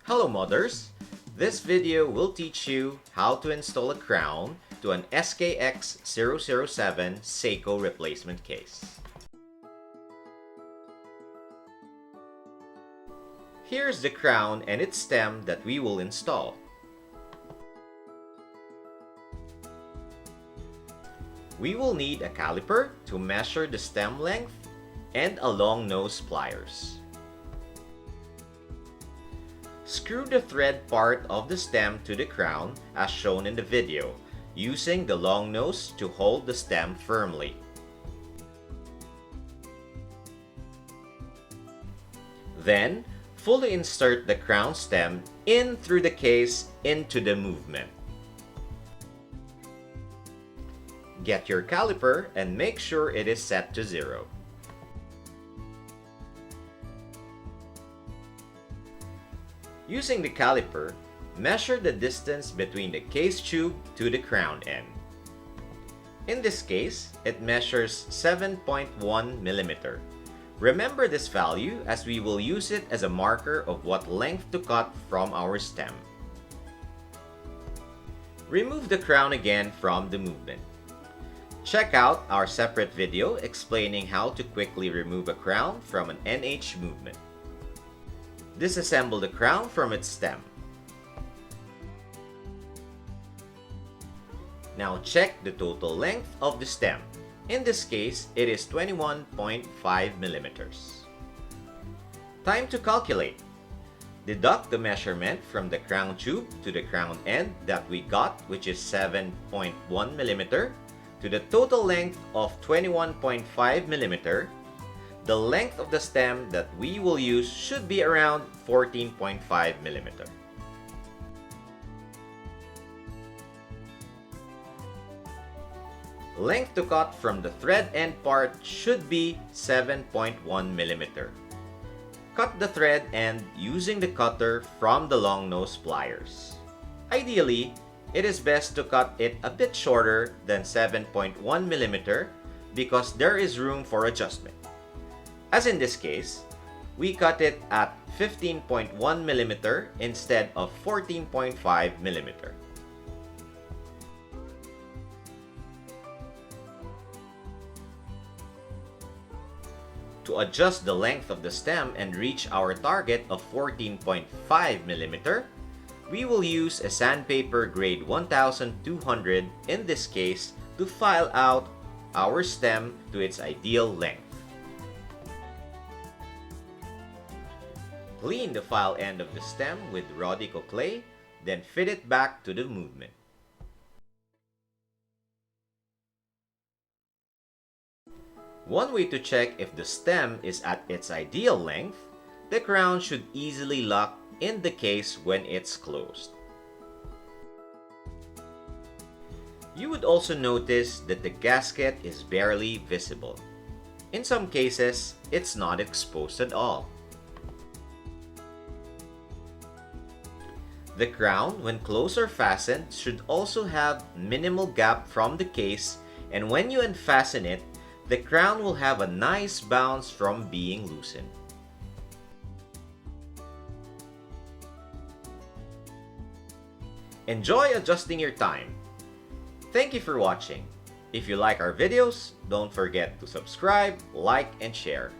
Hello modders! This video will teach you how to install a crown to an SKX007 Seiko replacement case. Here's the crown and its stem that we will install. We will need a caliper to measure the stem length and a long nose pliers. Screw the thread part of the stem to the crown as shown in the video, using the long nose to hold the stem firmly. Then, fully insert the crown stem in through the case into the movement. Get your caliper and make sure it is set to 0. Using the caliper, measure the distance between the case tube to the crown end. In this case, it measures 7.1 mm. Remember this value as we will use it as a marker of what length to cut from our stem. Remove the crown again from the movement. Check out our separate video explaining how to quickly remove a crown from an NH movement. Disassemble the crown from its stem. Now check the total length of the stem. In this case, it is 21.5 mm. Time to calculate. Deduct the measurement from the crown tube to the crown end that we got, which is 7.1 mm, to the total length of 21.5 mm. The length of the stem that we will use should be around 14.5 mm. Length to cut from the thread end part should be 7.1 mm. Cut the thread end using the cutter from the long nose pliers. Ideally, it is best to cut it a bit shorter than 7.1 mm because there is room for adjustment. As in this case, we cut it at 15.1 mm instead of 14.5 mm. To adjust the length of the stem and reach our target of 14.5 mm, we will use a sandpaper grade 1200 in this case to file out our stem to its ideal length. Clean the file end of the stem with 𝓦𝓪𝓽𝓬𝓱, then fit it back to the movement. One way to check if the stem is at its ideal length, the crown should easily lock in the case when it's closed. You would also notice that the gasket is barely visible. In some cases, it's not exposed at all. The crown, when closed or fastened, should also have minimal gap from the case, and when you unfasten it, the crown will have a nice bounce from being loosened. Enjoy adjusting your time. Thank you for watching. If you like our videos, don't forget to subscribe, like, and share.